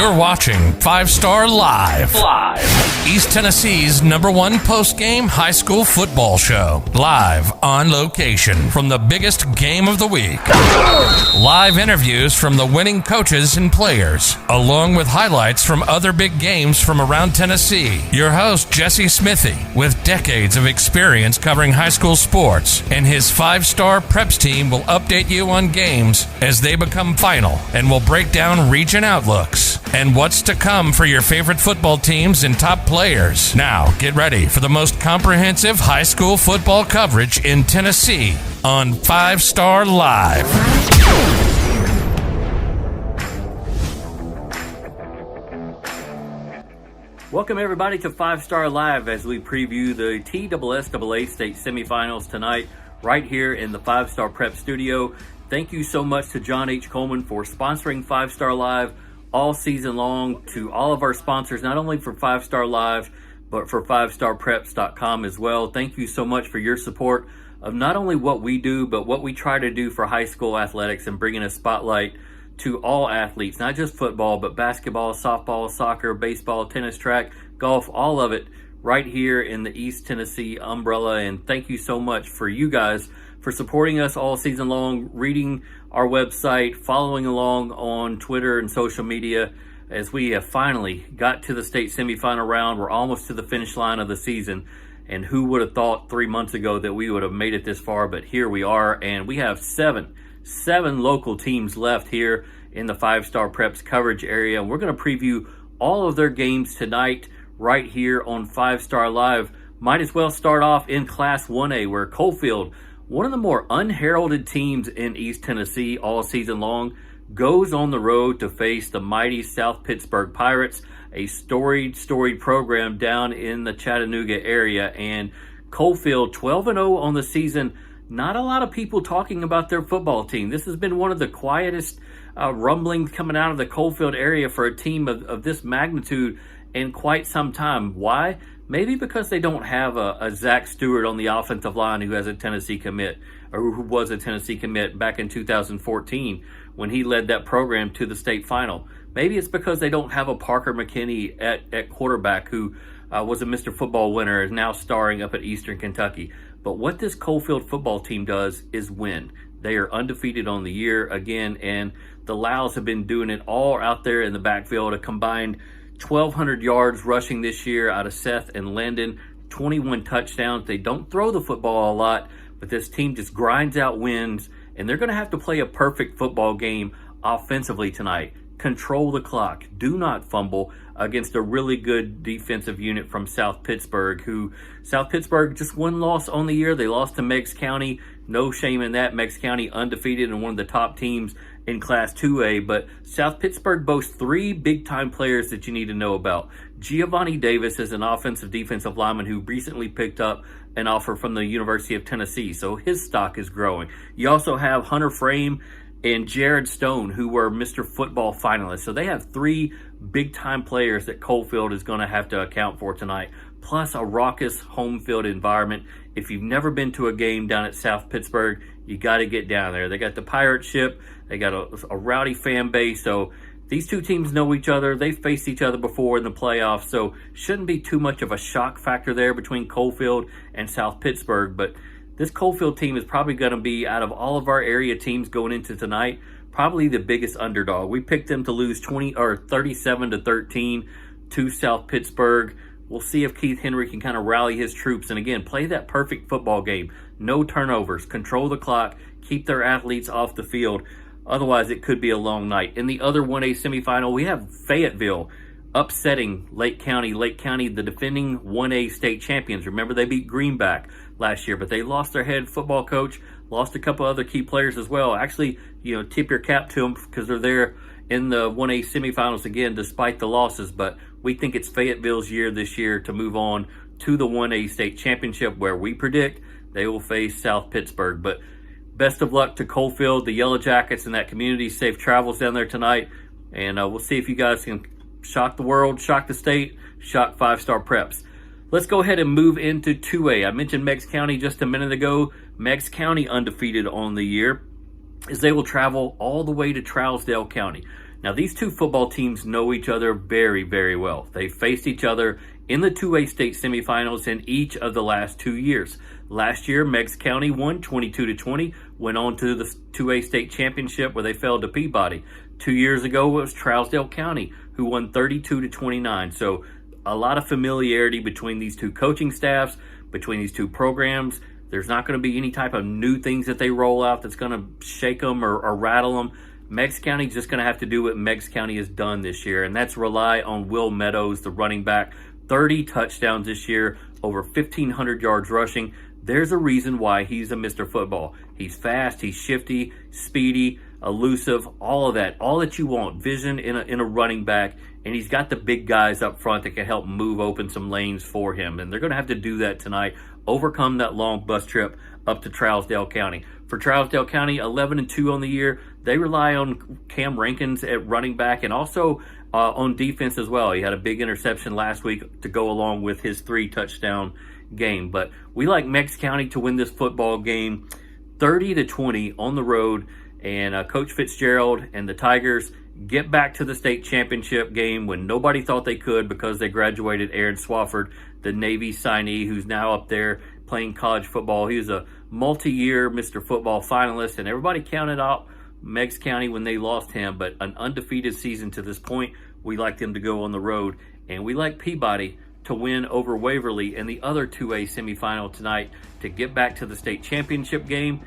You're watching 5 Star Live. East Tennessee's #1 post-game high school football show. Live on location from the biggest game of the week. Live interviews from the winning coaches and players, along with highlights from other big games from around Tennessee. Your host, Jesse Smithy, with decades of experience covering high school sports, and his 5-star preps team will update you on games as they become final, and will break down region outlooks and what's to come for your favorite football teams and top players. Now, get ready for the most comprehensive high school football coverage in Tennessee on 5 Star Live. Welcome everybody to 5 Star Live as we preview the TSSAA state semifinals tonight right here in the 5 Star Prep studio. Thank you so much to John H. Coleman for sponsoring 5 Star Live all season long, to all of our sponsors, not only for 5 Star Live, but for 5starpreps.com as well. Thank you so much for your support of not only what we do, but what we try to do for high school athletics and bringing a spotlight to all athletes, not just football, but basketball, softball, soccer, baseball, tennis, track, golf, all of it right here in the East Tennessee umbrella. And thank you so much for you guys for supporting us all season long, reading our website, following along on Twitter and social media as we have finally got to the state semifinal round. We're almost to the finish line of the season. And who would have thought 3 months ago that we would have made it this far? But here we are, and we have seven local teams left here in the 5 Star Preps coverage area. And we're going to preview all of their games tonight right here on 5 Star Live. Might as well start off in Class 1A, where Coalfield, one of the more unheralded teams in East Tennessee all season long, goes on the road to face the mighty South Pittsburgh Pirates, a storied program down in the Chattanooga area. And Coalfield 12-0 on the season. Not a lot of people talking about their football team. This has been one of the quietest rumblings coming out of the Coalfield area for a team of this magnitude in quite some time. Why? Maybe because they don't have a Zach Stewart on the offensive line who has a Tennessee commit, or who was a Tennessee commit back in 2014 when he led that program to the state final. Maybe it's because they don't have a Parker McKinney at quarterback who was a Mr. Football winner, is now starring up at Eastern Kentucky. But what this Coalfield football team does is win. They are undefeated on the year again, and the Lows have been doing it all out there in the backfield. A combined 1,200 yards rushing this year out of Seth and Landon, 21 touchdowns. They don't throw the football a lot, but this team just grinds out wins, and they're going to have to play a perfect football game offensively tonight. Control the clock. Do not fumble against a really good defensive unit from South Pittsburgh, who South Pittsburgh just one loss on the year. They lost to Meigs County. No shame in that. Meigs County undefeated and one of the top teams in Class 2A, but South Pittsburgh boasts 3 big-time players that you need to know about. Giovanni Davis is an offensive defensive lineman who recently picked up an offer from the University of Tennessee, so his stock is growing. You also have Hunter Frame and Jared Stone, who were Mr. Football finalists. So they have 3 big-time players that Coalfield is going to have to account for tonight, plus a raucous home field environment. If you've never been to a game down at South Pittsburgh, you got to get down there. They got the pirate ship. They got a rowdy fan base. So these two teams know each other. They've faced each other before in the playoffs, so shouldn't be too much of a shock factor there between Coalfield and South Pittsburgh. But this Coalfield team is probably going to be, out of all of our area teams going into tonight, probably the biggest underdog. We picked them to lose 37-13 to South Pittsburgh. We'll see if Keith Henry can kind of rally his troops and, again, play that perfect football game. No turnovers, control the clock, keep their athletes off the field. Otherwise, it could be a long night. In the other 1A semifinal, we have Fayetteville upsetting Lake County. Lake County, the defending 1A state champions. Remember, they beat Greenback last year, but they lost their head football coach, lost a couple other key players as well. Actually, tip your cap to them because they're there in the 1A semifinals again, despite the losses. But we think it's Fayetteville's year this year to move on to the 1A state championship, where we predict they will face South Pittsburgh. But best of luck to Coalfield, the Yellow Jackets, and that community. Safe travels down there tonight. And we'll see if you guys can shock the world, shock the state, shock 5 Star Preps. Let's go ahead and move into 2A. I mentioned Meigs County just a minute ago. Meigs County undefeated on the year. is they will travel all the way to Trousdale County. Now, these two football teams know each other very, very well. They faced each other in the 2A state semifinals in each of the last 2 years. Last year, Meigs County won 22-20, went on to the 2A state championship where they fell to Peabody. 2 years ago, it was Trousdale County who won 32-29. So a lot of familiarity between these two coaching staffs, between these two programs. There's not going to be any type of new things that they roll out that's going to shake them or rattle them. Meigs County is just going to have to do what Meigs County has done this year, and that's rely on Will Meadows, the running back. 30 touchdowns this year, over 1,500 yards rushing. There's a reason why he's a Mr. Football. He's fast, he's shifty, speedy, elusive, all of that. All that you want, vision in a running back, and he's got the big guys up front that can help move open some lanes for him, and they're going to have to do that tonight, overcome that long bus trip up to Trousdale County. For Trousdale County, 11-2 on the year. They rely on Cam Rankins at running back and also on defense as well. He had a big interception last week to go along with his 3-touchdown game. But we like Meigs County to win this football game 30-20 on the road. And Coach Fitzgerald and the Tigers get back to the state championship game when nobody thought they could because they graduated Aaron Swafford, the Navy signee, who's now up there playing college football. He was a multi-year Mr. Football finalist, and everybody counted out Meigs County when they lost him, but an undefeated season to this point. We like them to go on the road, and we like Peabody to win over Waverly in the other 2A semifinal tonight to get back to the state championship game.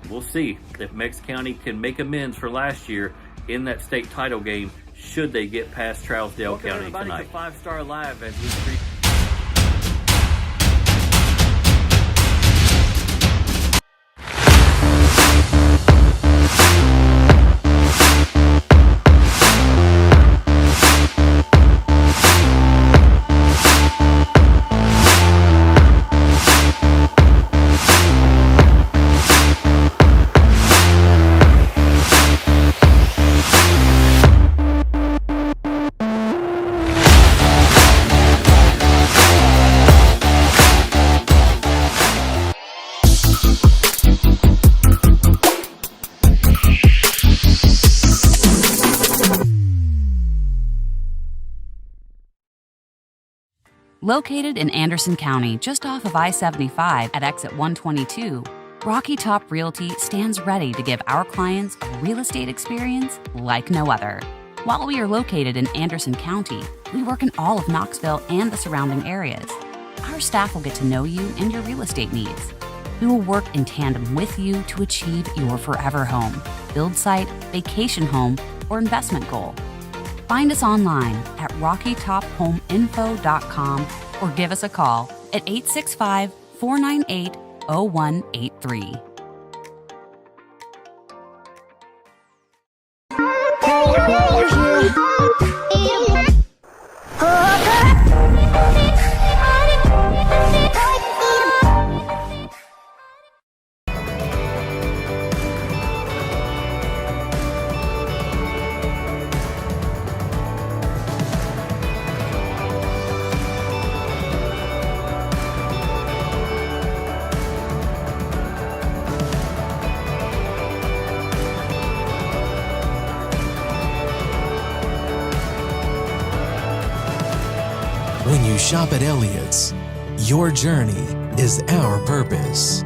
We'll see if Meigs County can make amends for last year in that state title game should they get past Trousdale County tonight. To 5 Star Live as we Located in Anderson County, just off of I-75 at exit 122, Rocky Top Realty stands ready to give our clients a real estate experience like no other. While we are located in Anderson County, we work in all of Knoxville and the surrounding areas. Our staff will get to know you and your real estate needs. We will work in tandem with you to achieve your forever home, build site, vacation home, or investment goal. Find us online at rockytophomeinfo.com or give us a call at 865-498-0183. When you shop at Elliott's, your journey is our purpose.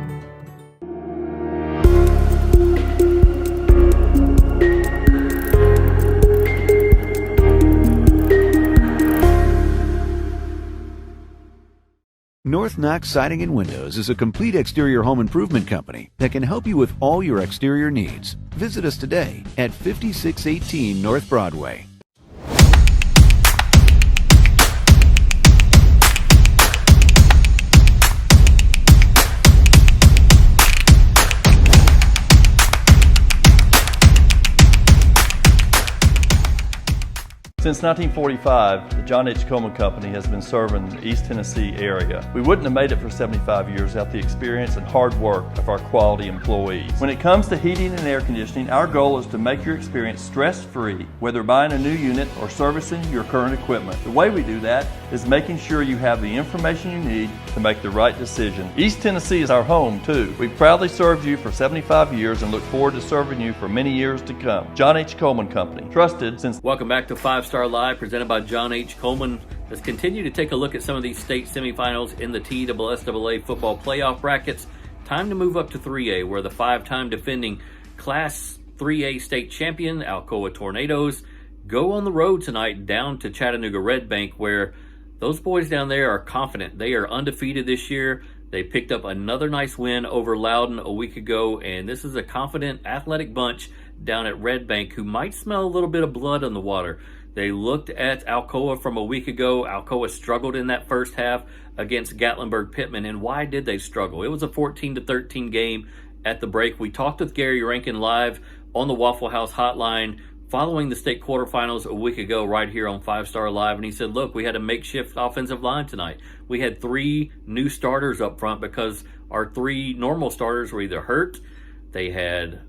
North Knox Siding and Windows is a complete exterior home improvement company that can help you with all your exterior needs. Visit us today at 5618 North Broadway. Since 1945, the John H. Coleman Company has been serving the East Tennessee area. We wouldn't have made it for 75 years without the experience and hard work of our quality employees. When it comes to heating and air conditioning, our goal is to make your experience stress-free, whether buying a new unit or servicing your current equipment. The way we do that is making sure you have the information you need to make the right decision. East Tennessee is our home, too. We've proudly served you for 75 years and look forward to serving you for many years to come. John H. Coleman Company, trusted since... Welcome back to 5 Star Live, presented by John H. Coleman. Let's continue to take a look at some of these state semifinals in the TSSAA football playoff brackets. Time to move up to 3A, where the 5-time defending Class 3A state champion, Alcoa Tornadoes, go on the road tonight down to Chattanooga Red Bank, where those boys down there are confident. They are undefeated this year. They picked up another nice win over Loudon a week ago, and this is a confident, athletic bunch down at Red Bank who might smell a little bit of blood on the water. They looked at Alcoa from a week ago. Alcoa struggled in that first half against Gatlinburg-Pittman. And why did they struggle? It was a 14-13 game at the break. We talked with Gary Rankin live on the Waffle House hotline following the state quarterfinals a week ago right here on 5 Star Live. And he said, look, we had a makeshift offensive line tonight. We had 3 new starters up front because our 3 normal starters were either hurt, they had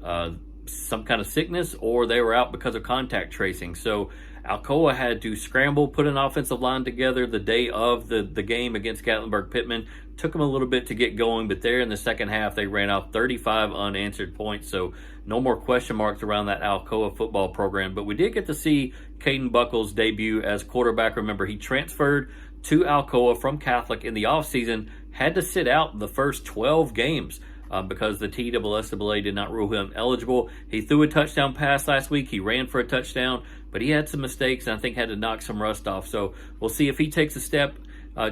some kind of sickness, or they were out because of contact tracing. So Alcoa had to scramble, put an offensive line together the day of the game against Gatlinburg-Pittman. Took them a little bit to get going, but there in the second half, they ran off 35 unanswered points. So no more question marks around that Alcoa football program. But we did get to see Caden Buckles debut as quarterback. Remember, he transferred to Alcoa from Catholic in the offseason, had to sit out the first 12 games. Because the TSSAA did not rule him eligible. He threw a touchdown pass last week. He ran for a touchdown, but he had some mistakes and I think had to knock some rust off. So we'll see if he takes a step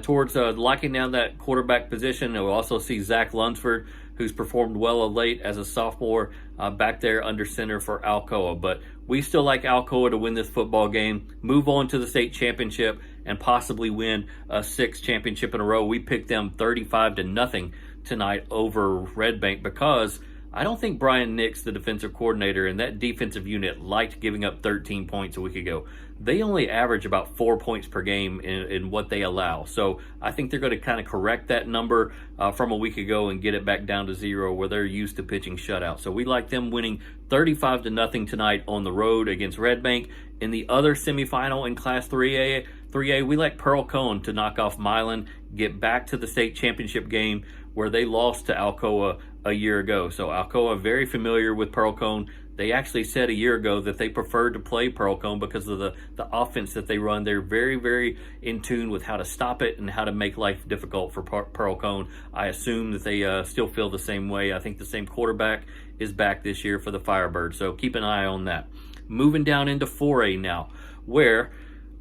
towards locking down that quarterback position. And we'll also see Zach Lunsford, who's performed well of late as a sophomore back there under center for Alcoa. But we still like Alcoa to win this football game, move on to the state championship, and possibly win a 6th championship in a row. We picked them 35-0 tonight over Red Bank because I don't think Brian Nix, the defensive coordinator, and that defensive unit liked giving up 13 points a week ago. They only average about 4 points per game in what they allow. So I think they're going to kind of correct that number from a week ago and get it back down to 0 where they're used to pitching shutout. So we like them winning 35-0 tonight on the road against Red Bank. In the other semifinal in Class 3A, we like Pearl Cone to knock off Milan, get back to the state championship game where they lost to Alcoa a year ago. So Alcoa very familiar with Pearl Cone. They actually said a year ago that they preferred to play Pearl Cone because of the offense that they run. They're very, very in tune with how to stop it and how to make life difficult for Pearl Cone. I assume that they still feel the same way. I think the same quarterback is back this year for the Firebirds, so keep an eye on that. Moving down into 4A now, where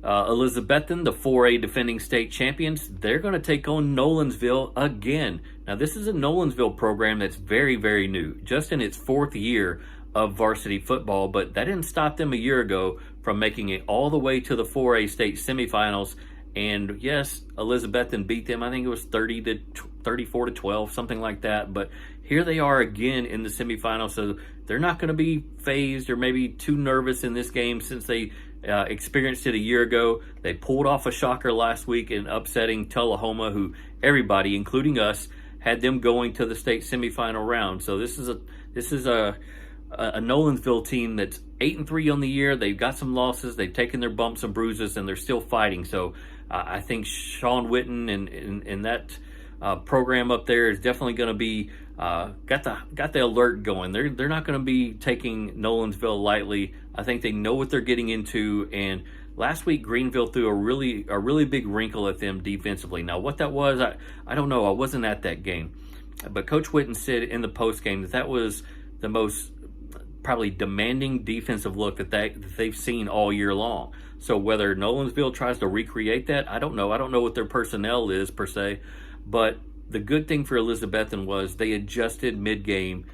Elizabethton, the 4A defending state champions, they're going to take on Nolensville again. Now, this is a Nolensville program that's very, very new, just in its 4th year of varsity football, but that didn't stop them a year ago from making it all the way to the 4A state semifinals. And yes, Elizabethton beat them. I think it was 34-12, something like that. But here they are again in the semifinals, so they're not going to be phased or maybe too nervous in this game since they experienced it a year ago. They pulled off a shocker last week in upsetting Tullahoma, who everybody, including us, had them going to the state semifinal round. So this is a Nolensville team that's 8-3 on the year. They've got some losses. They've taken their bumps and bruises, and they're still fighting. So I think Sean Witten and that program up there is definitely going to be got the alert going. They're not going to be taking Nolensville lightly. I think they know what they're getting into. And last week Greenville threw a really big wrinkle at them defensively. Now what that was, I don't know. I wasn't at that game, but Coach Witten said in the post game that was the most probably demanding defensive look that they've seen all year long. So whether Nolensville tries to recreate that, I don't know. I don't know what their personnel is per se, but the good thing for Elizabethton was they adjusted mid-game,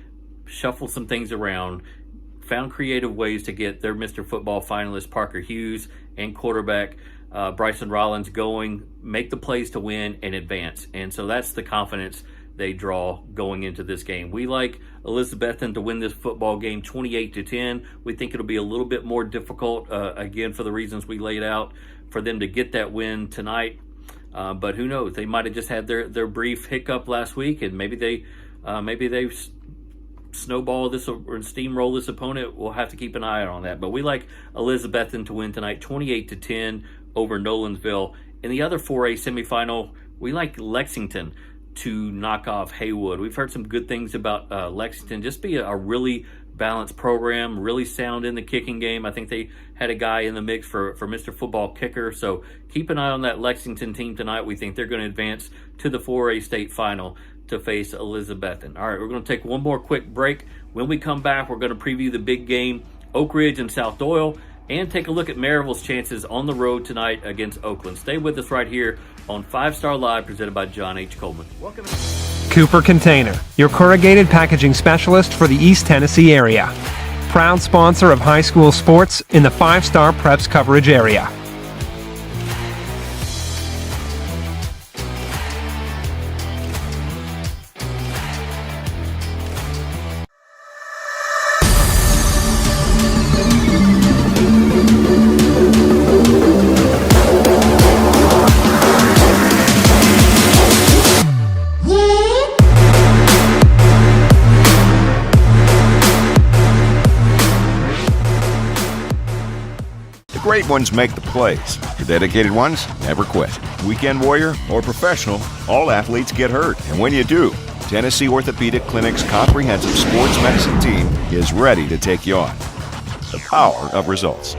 shuffled some things around, found creative ways to get their Mr. Football finalist Parker Hughes and quarterback Bryson Rollins going, make the plays to win and advance. And so that's the confidence they draw going into this game. We like Elizabethton to win this football game 28-10. We think it'll be a little bit more difficult, again, for the reasons we laid out, for them to get that win tonight. But who knows? They might have just had their brief hiccup last week, and maybe they snowball this or steamroll this opponent. We'll have to keep an eye on that. But we like Elizabethton to win tonight 28-10 over Nolensville. In the other 4A semifinal, we like Lexington to knock off Haywood. We've heard some good things about Lexington. Just be a really balanced program, really sound in the kicking game. I think they had a guy in the mix for Mr. Football Kicker. So keep an eye on that Lexington team tonight. We think they're going to advance to the 4A state final to face Elizabethton. All right, we're going to take one more quick break. When we come back, we're going to preview the big game, Oak Ridge and South Doyle, and take a look at Maryville's chances on the road tonight against Oakland. Stay with us right here on 5 Star Live, presented by John H. Coleman. Welcome. Cooper Container, your corrugated packaging specialist for the East Tennessee area. Proud sponsor of high school sports in the 5 Star Preps coverage area. Great ones make the plays. The dedicated ones never quit. Weekend warrior or professional, all athletes get hurt. And when you do, Tennessee Orthopedic Clinic's comprehensive sports medicine team is ready to take you on. The power of results.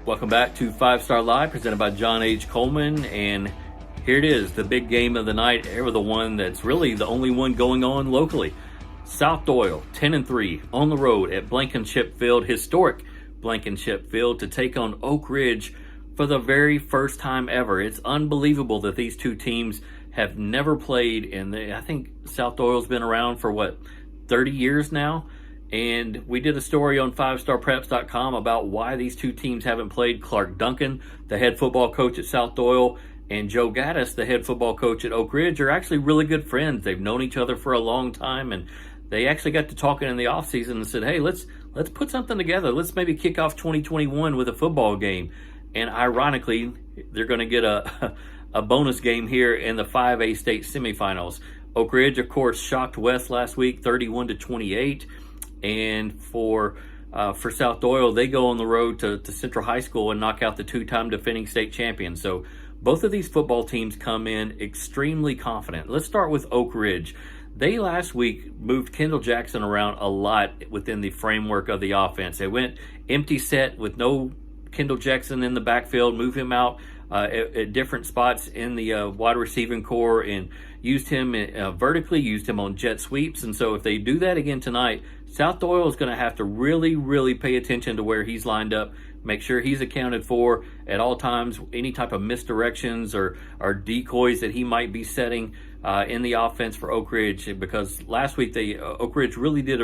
Welcome back to 5 Star Live, presented by John H. Coleman, and here it is, the big game of the night, ever the one that's really the only one going on locally. South Doyle, 10-3, on the road at Blankenship Field, historic Blankenship Field, to take on Oak Ridge for the very first time ever. It's unbelievable that these two teams have never played, and I think South Doyle's been around for, 30 years now? And we did a story on 5starpreps.com about why these two teams haven't played. Clark Duncan, the head football coach at South Doyle, and Joe Gaddis, the head football coach at Oak Ridge, are actually really good friends. They've known each other for a long time, and they actually got to talking in the offseason and said, hey, let's put something together. Let's maybe kick off 2021 with a football game. And ironically, they're going to get a bonus game here in the 5A state semifinals. Oak Ridge, of course, shocked West last week, 31-28. And for for South Doyle, they go on the road to Central High School and knock out the two-time defending state champions. So both of these football teams come in extremely confident. Let's start with Oak Ridge. They last week moved Kendall Jackson around a lot within the framework of the offense. They went empty set with no Kendall Jackson in the backfield, move him out at different spots in the wide receiving core, and used him vertically, used him on jet sweeps. And so if they do that again tonight, South Doyle is going to have to really, really pay attention to where he's lined up, make sure he's accounted for at all times, any type of misdirections or decoys that he might be setting in the offense for Oak Ridge, because last week Oak Ridge really did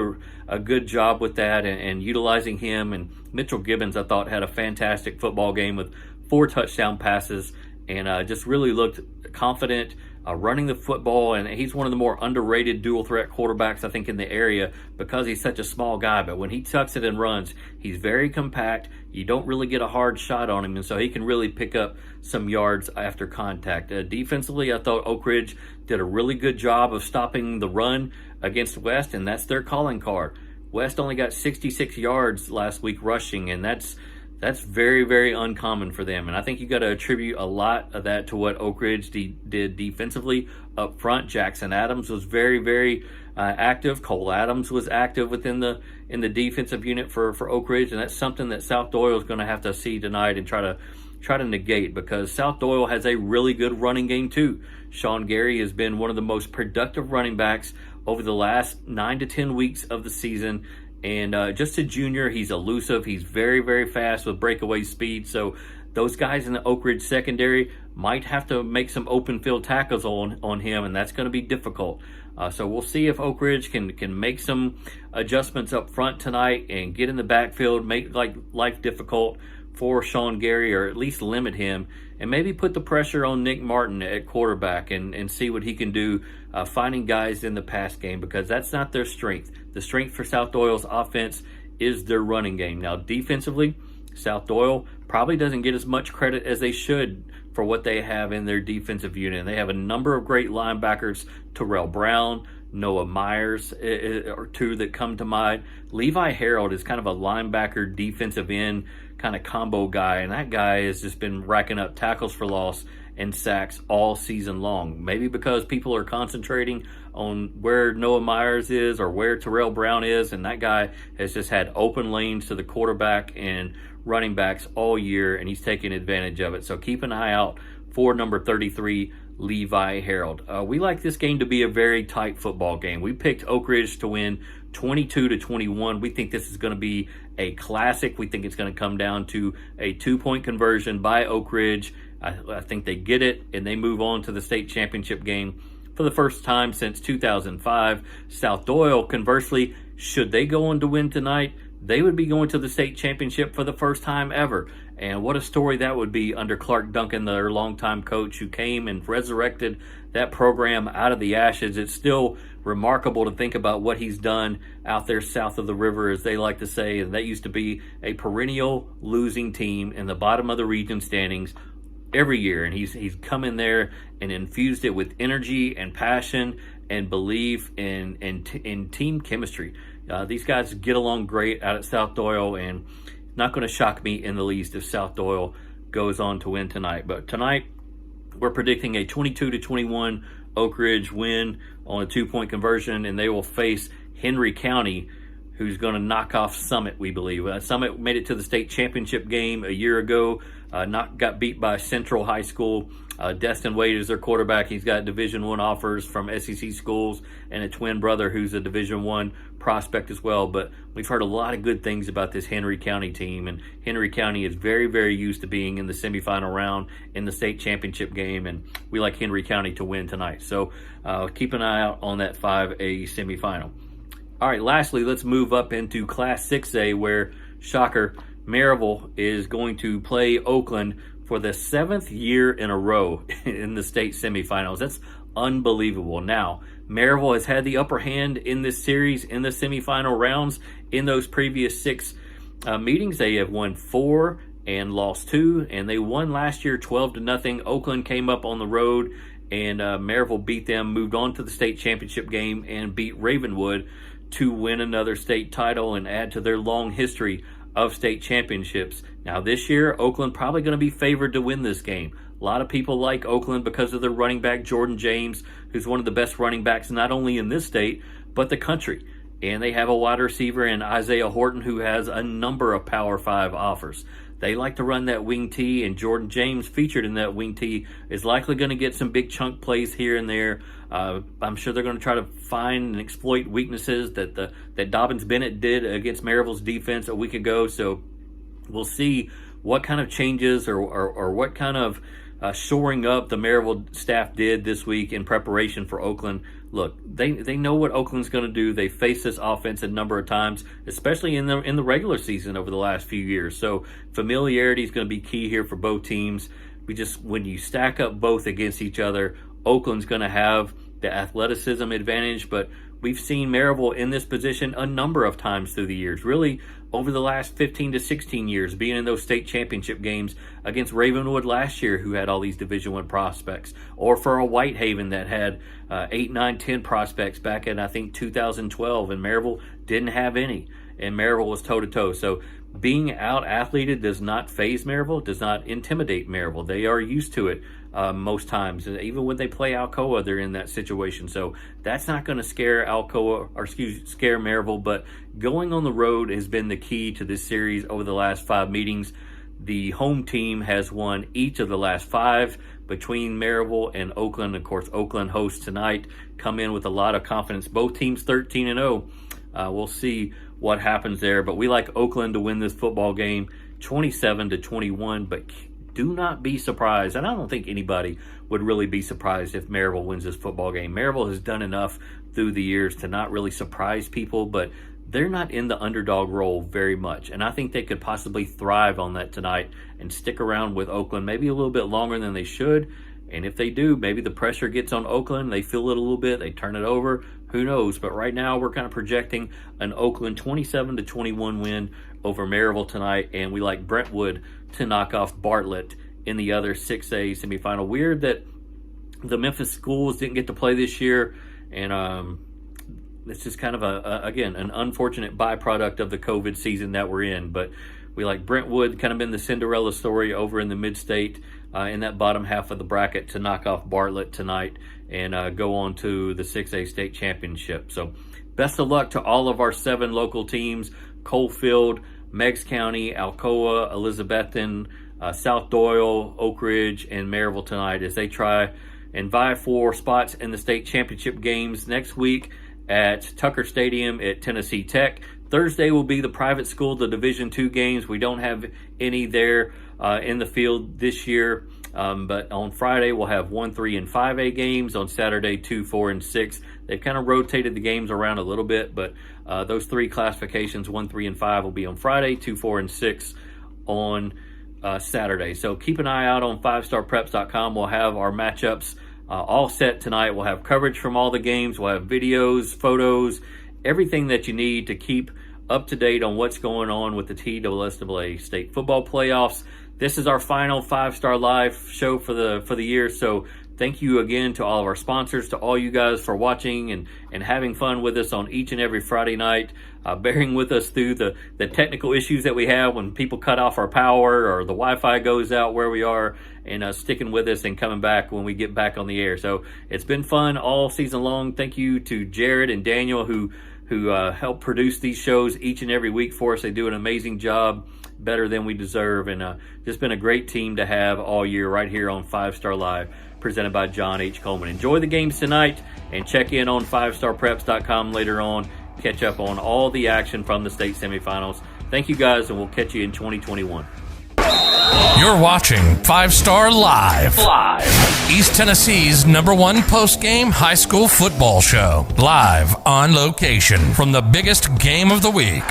a good job with that and utilizing him. And Mitchell Gibbons, I thought, had a fantastic football game with 4 touchdown passes and just really looked confident running the football. And he's one of the more underrated dual threat quarterbacks, I think, in the area, because he's such a small guy. But when he tucks it and runs, he's very compact. You don't really get a hard shot on him, and so he can really pick up some yards after contact. Defensively, I thought Oak Ridge did a really good job of stopping the run against West, and that's their calling card. West only got 66 yards last week rushing, and that's very, very uncommon for them. And I think you got to attribute a lot of that to what Oak Ridge did defensively up front. Jackson Adams was very, very active. Cole Adams was active in the defensive unit for Oak Ridge, and that's something that South Doyle is going to have to see tonight and try to negate, because South Doyle has a really good running game too. Sean Gary has been one of the most productive running backs over the last 9 to 10 weeks of the season. And just a junior, he's elusive. He's very, very fast with breakaway speed. So those guys in the Oak Ridge secondary might have to make some open field tackles on him, and that's going to be difficult. So we'll see if Oak Ridge can make some adjustments up front tonight and get in the backfield, make life difficult for Sean Gary, or at least limit him, and maybe put the pressure on Nick Martin at quarterback and see what he can do finding guys in the pass game, because that's not their strength. The strength for South Doyle's offense is their running game. Now, defensively, South Doyle probably doesn't get as much credit as they should for what they have in their defensive unit. They have a number of great linebackers, Terrell Brown, Noah Myers are two that come to mind. Levi Harold is kind of a linebacker defensive end kind of combo guy, and that guy has just been racking up tackles for loss and sacks all season long. Maybe because people are concentrating on where Noah Myers is or where Terrell Brown is, and that guy has just had open lanes to the quarterback and running backs all year, and he's taking advantage of it. So keep an eye out for number 33, Levi Harold. We like this game to be a very tight football game. We picked Oak Ridge to win 22-21. We think this is going to be a classic. We think it's going to come down to a 2-point conversion by Oak Ridge. I think they get it, and they move on to the state championship game for the first time since 2005. South Doyle, conversely, should they go on to win tonight, they would be going to the state championship for the first time ever. And what a story that would be under Clark Duncan, their longtime coach, who came and resurrected that program out of the ashes. It's still remarkable to think about what he's done out there south of the river, as they like to say. And that used to be a perennial losing team in the bottom of the region standings every year. And he's come in there and infused it with energy and passion and belief in team chemistry. These guys get along great out at South Doyle, and not going to shock me in the least if South Doyle goes on to win tonight. But tonight, we're predicting a 22-21 Oak Ridge win on a 2-point conversion, and they will face Henry County, who's going to knock off Summit, we believe. Summit made it to the state championship game a year ago, got beat by Central High School. Destin Wade is their quarterback. He's got Division I offers from SEC schools and a twin brother who's a Division I prospect as well. But we've heard a lot of good things about this Henry County team, and Henry County is very, very used to being in the semifinal round in the state championship game, and we like Henry County to win tonight. So keep an eye out on that 5A semifinal. All right, lastly, let's move up into Class 6A, where, shocker, Maryville is going to play Oakland for the 7th year in a row in the state semifinals. That's unbelievable. Now, Maryville has had the upper hand in this series in the semifinal rounds. In those previous 6 meetings, they have won 4 and lost 2, and they won last year 12-0. Oakland came up on the road, and Maryville beat them, moved on to the state championship game, and beat Ravenwood to win another state title and add to their long history of state championships. Now this year, Oakland probably going to be favored to win this game. A lot of people like Oakland because of their running back, Jordan James, who's one of the best running backs not only in this state, but the country. And they have a wide receiver in Isaiah Horton who has a number of Power 5 offers. They like to run that wing T, and Jordan James, featured in that wing T, is likely going to get some big chunk plays here and there. I'm sure they're going to try to find and exploit weaknesses that Dobbins Bennett did against Maryville's defense a week ago. So we'll see what kind of changes or what kind of shoring up the Maryville staff did this week in preparation for Oakland. Look, they know what Oakland's going to do. They faced this offense a number of times, especially in the regular season over the last few years. So familiarity is going to be key here for both teams. When you stack up both against each other, Oakland's going to have the athleticism advantage, but we've seen Maryville in this position a number of times through the years, really over the last 15 to 16 years, being in those state championship games against Ravenwood last year, who had all these Division I prospects, or for a Whitehaven that had 8, 9, 10 prospects back in, I think, 2012, and Maryville didn't have any, and Maryville was toe-to-toe. So being out-athleted does not faze Maryville, does not intimidate Maryville. They are used to it most times. And even when they play Alcoa, they're in that situation. So that's not going to scare scare Maryville. But going on the road has been the key to this series over the last 5 meetings. The home team has won each of the last 5 between Maryville and Oakland. Of course, Oakland hosts tonight, come in with a lot of confidence. Both teams 13-0. We'll see what happens there, but we like Oakland to win this football game 27-21, but do not be surprised, and I don't think anybody would really be surprised if Maryville wins this football game. Maryville has done enough through the years to not really surprise people, but they're not in the underdog role very much, and I think they could possibly thrive on that tonight and stick around with Oakland maybe a little bit longer than they should. And if they do, maybe the pressure gets on Oakland, they feel it a little bit, they turn it over, who knows. But right now we're kind of projecting an Oakland 27-21 win over Maryville tonight, and we like Brentwood to knock off Bartlett in the other 6A semifinal. Weird that the Memphis schools didn't get to play this year, and it's just kind of, again, an unfortunate byproduct of the COVID season that we're in. But we like Brentwood, kind of been the Cinderella story over in the mid-state, in that bottom half of the bracket, to knock off Bartlett tonight and go on to the 6A state championship. So best of luck to all of our 7 local teams: Coalfield, Meigs County, Alcoa, Elizabethton, South Doyle, Oak Ridge, and Maryville tonight as they try and vie for spots in the state championship games next week at Tucker Stadium at Tennessee Tech. Thursday will be the private school, the Division II games. We don't have any there in the field this year, but on Friday we'll have 1, 3, and 5A games. On Saturday, 2, 4, and 6. They've kind of rotated the games around a little bit, but those 3 classifications, 1, 3, and 5, will be on Friday, 2, 4, and 6 on Saturday. So keep an eye out on 5starpreps.com. We'll have our matchups all set tonight. We'll have coverage from all the games. We'll have videos, photos, everything that you need to keep up to date on what's going on with the TSSAA state football playoffs. This is our final 5-Star Live show for the year. So thank you again to all of our sponsors, to all you guys for watching and having fun with us on each and every Friday night, bearing with us through the technical issues that we have when people cut off our power or the Wi-Fi goes out where we are, and sticking with us and coming back when we get back on the air. So it's been fun all season long. Thank you to Jared and Daniel who help produce these shows each and every week for us. They do an amazing job, better than we deserve, and just been a great team to have all year right here on 5-Star Live, presented by John H. Coleman. Enjoy the games tonight, and check in on 5starpreps.com later on. Catch up on all the action from the state semifinals. Thank you guys, and we'll catch you in 2021. You're watching 5-Star Live. East Tennessee's #1 post-game high school football show. Live on location from the biggest game of the week.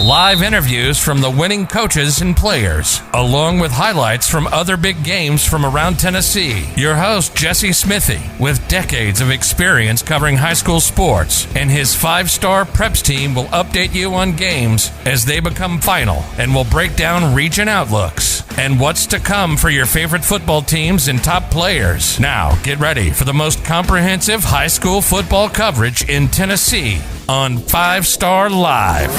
Live interviews from the winning coaches and players, along with highlights from other big games from around Tennessee. Your host, Jesse Smithy, with decades of experience covering high school sports, and his 5-Star Preps team will update you on games as they become final and will break down region outlooks. picks, and what's to come for your favorite football teams and top players. Now, get ready for the most comprehensive high school football coverage in Tennessee on 5 Star Live.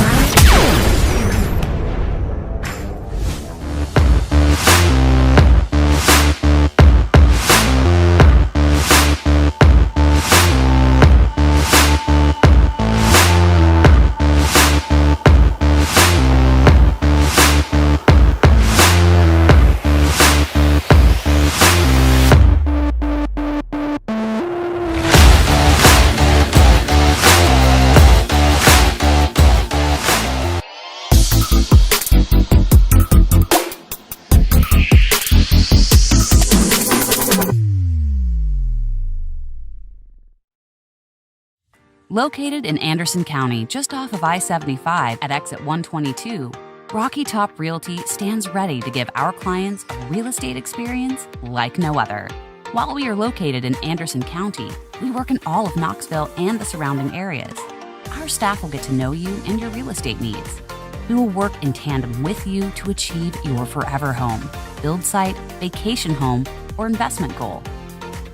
Located in Anderson County, just off of I-75 at exit 122, Rocky Top Realty stands ready to give our clients a real estate experience like no other. While we are located in Anderson County, we work in all of Knoxville and the surrounding areas. Our staff will get to know you and your real estate needs. We will work in tandem with you to achieve your forever home, build site, vacation home, or investment goal.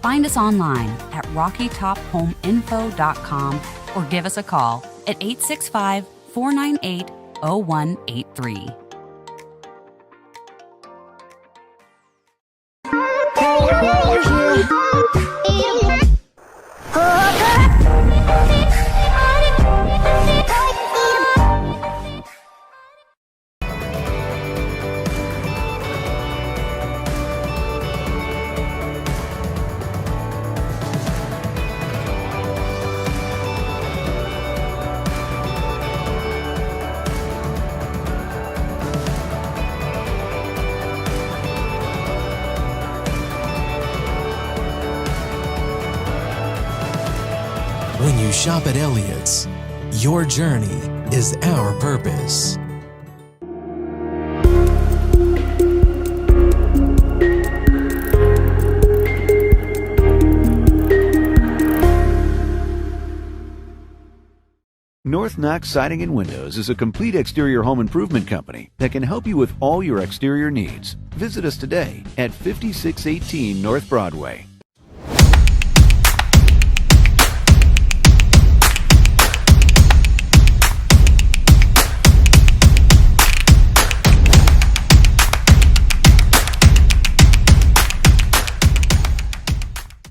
Find us online at rockytophomeinfo.com or give us a call at 865-498-0183. When you shop at Elliott's, your journey is our purpose. North Knox Siding and Windows is a complete exterior home improvement company that can help you with all your exterior needs. Visit us today at 5618 North Broadway.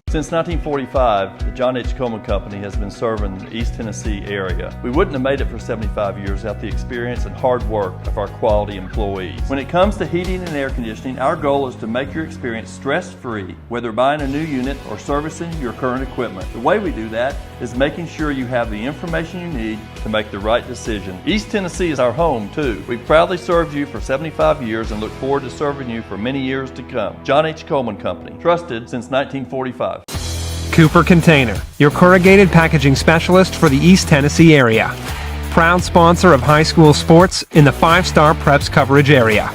Since 1945, the John H. Coleman Company has been serving the East Tennessee area. We wouldn't have made it for 75 years without the experience and hard work of our quality employees. When it comes to heating and air conditioning, our goal is to make your experience stress-free, whether buying a new unit or servicing your current equipment. The way we do that is making sure you have the information you need to make the right decision. East Tennessee is our home, too. We've proudly served you for 75 years and look forward to serving you for many years to come. John H. Coleman Company, trusted since 1945. Cooper Container, your corrugated packaging specialist for the East Tennessee area. Proud sponsor of high school sports in the 5 Star Preps coverage area.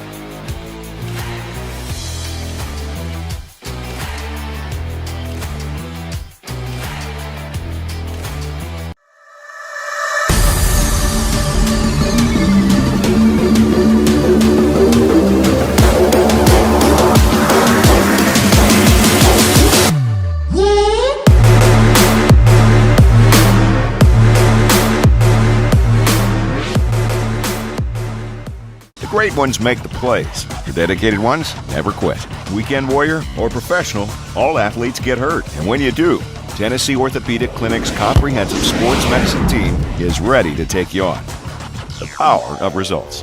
Great ones make the plays. The dedicated ones never quit. Weekend warrior or professional, all athletes get hurt. And when you do, Tennessee Orthopedic Clinic's comprehensive sports medicine team is ready to take you on. The power of results.